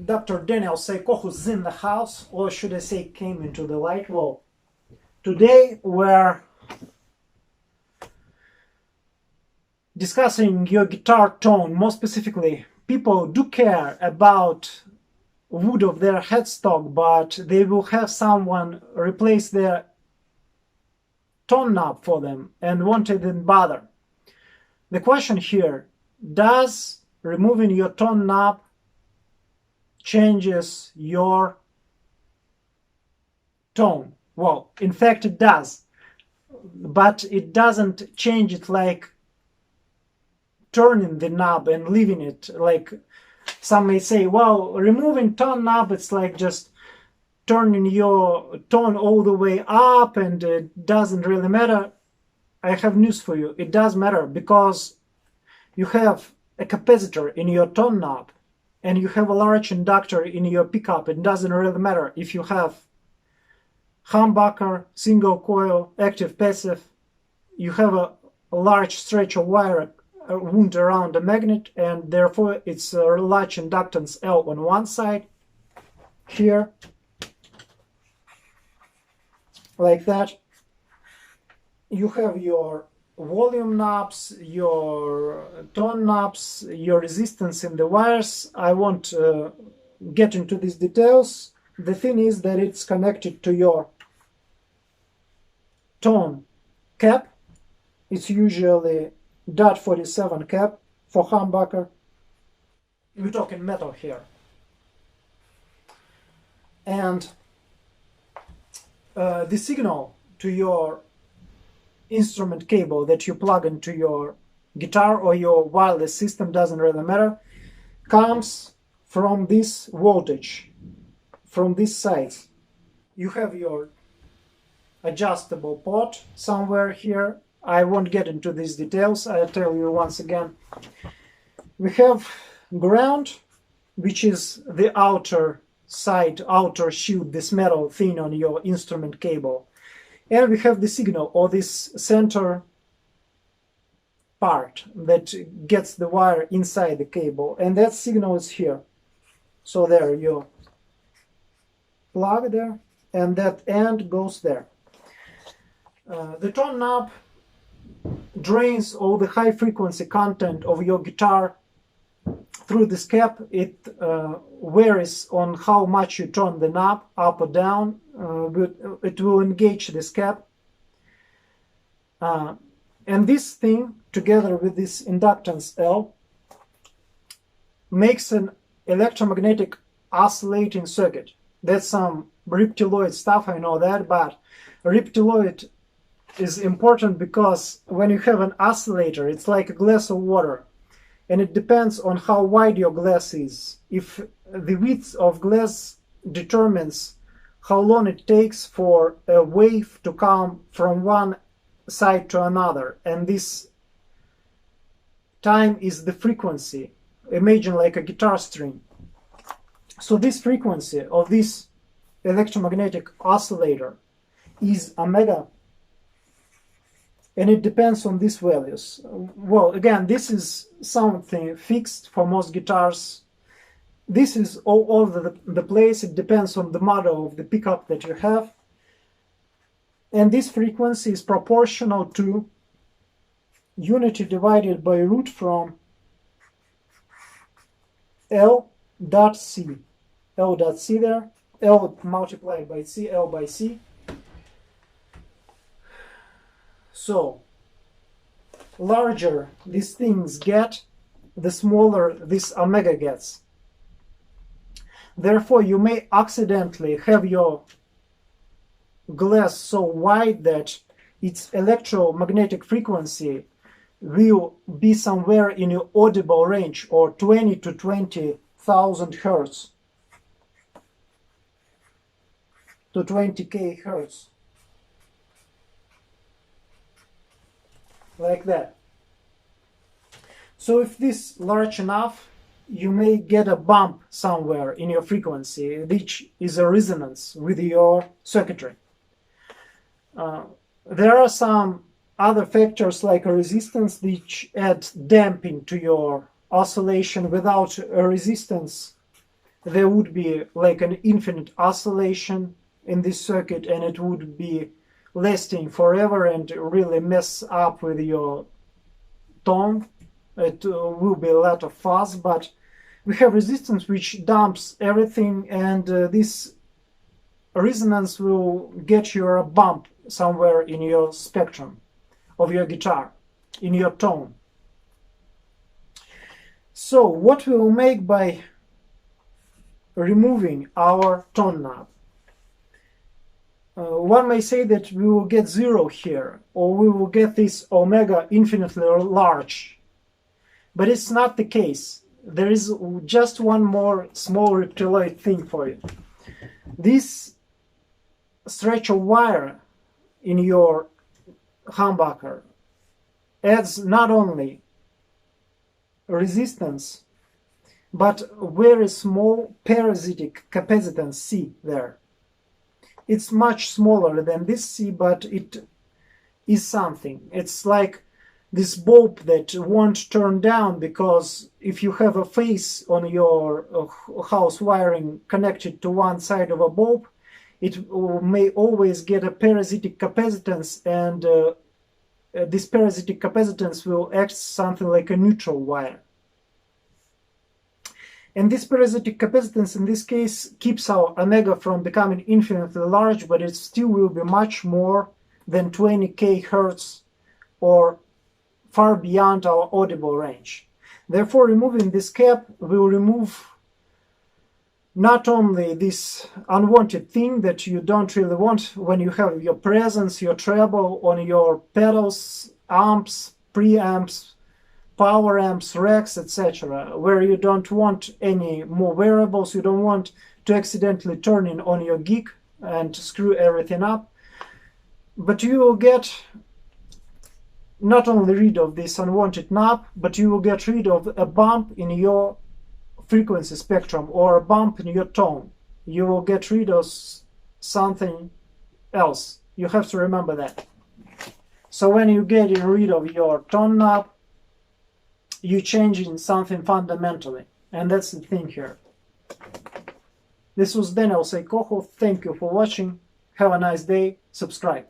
Dr. Daniel Seiko, who's in the house, or should I say came into the light. Well, today we're discussing your guitar tone. More specifically, people do care about wood of their headstock, but they will have someone replace their tone knob for them and won't even bother. The question here, does removing your tone knob changes your tone? Well, in fact it does, but it doesn't change it like turning the knob and leaving it. Like some may say, well, removing tone knob, it's like just turning your tone all the way up and it doesn't really matter. I have news for you. It does matter, because you have a capacitor in your tone knob and you have a large inductor in your pickup. It doesn't really matter if you have humbucker, single coil, active, passive. You have a large stretch of wire wound around the magnet, and therefore it's a large inductance L on one side here, like that. You have your volume knobs, your tone knobs, your resistance in the wires. I won't get into these details. The thing is that it's connected to your tone cap. It's usually .47 cap for humbucker. We're talking metal here. And the signal to your instrument cable that you plug into your guitar or your wireless system, doesn't really matter, comes from this voltage, from this side. You have your adjustable port somewhere here. I won't get into these details. I'll tell you once again. We have ground, which is the outer side, outer shield, this metal thing on your instrument cable. And we have the signal, or this center part that gets the wire inside the cable, and that signal is here. So there you plug there, and that end goes there. The tone knob drains all the high frequency content of your guitar through this cap. It varies on how much you turn the knob up or down. It will engage this cap. And this thing, together with this inductance L, makes an electromagnetic oscillating circuit. That's some reptiloid stuff, I know that, but reptiloid is important because when you have an oscillator, it's like a glass of water, and it depends on how wide your glass is. If the width of glass determines how long it takes for a wave to come from one side to another, and this time is the frequency. Imagine like a guitar string. So this frequency of this electromagnetic oscillator is omega, and it depends on these values. Well, again, this is something fixed for most guitars. This is all over the place. It depends on the model of the pickup that you have. And this frequency is proportional to unity divided by root from L dot C. L dot C there. L multiplied by C, L by C. So, larger these things get, the smaller this omega gets. Therefore, you may accidentally have your glass so wide that its electromagnetic frequency will be somewhere in your audible range, or 20 to 20,000 hertz to 20k hertz. Like that. So if this is large enough, you may get a bump somewhere in your frequency, which is a resonance with your circuitry. There are some other factors like a resistance which add damping to your oscillation. Without a resistance, there would be like an infinite oscillation in this circuit, and it would be lasting forever and really mess up with your tone. It will be a lot of fuzz, but we have resistance which dumps everything, and this resonance will get you a bump somewhere in your spectrum of your guitar, in your tone. So what we will make by removing our tone knob? One may say that we will get 0 here, or we will get this omega infinitely large. But it's not the case. There is just one more small reptiloid thing for you. This stretch of wire in your humbucker adds not only resistance, but very small parasitic capacitance C there. It's much smaller than this C, but it is something. It's like this bulb that won't turn down, because if you have a face on your house wiring connected to one side of a bulb, it may always get a parasitic capacitance, and this parasitic capacitance will act something like a neutral wire. And this parasitic capacitance in this case keeps our omega from becoming infinitely large, but it still will be much more than 20 kHz or far beyond our audible range. Therefore, removing this cap will remove not only this unwanted thing that you don't really want when you have your presence, your treble on your pedals, amps, preamps, power amps, racks, etc., where you don't want any more variables, you don't want to accidentally turn in on your gig and screw everything up. But you will get not only rid of this unwanted knob, but you will get rid of a bump in your frequency spectrum or a bump in your tone. You will get rid of something else. You have to remember that. So when you get rid of your tone knob, you're changing something fundamentally, and that's the thing here. This was Daniel Seikoho. Thank you for watching. Have a nice day. Subscribe.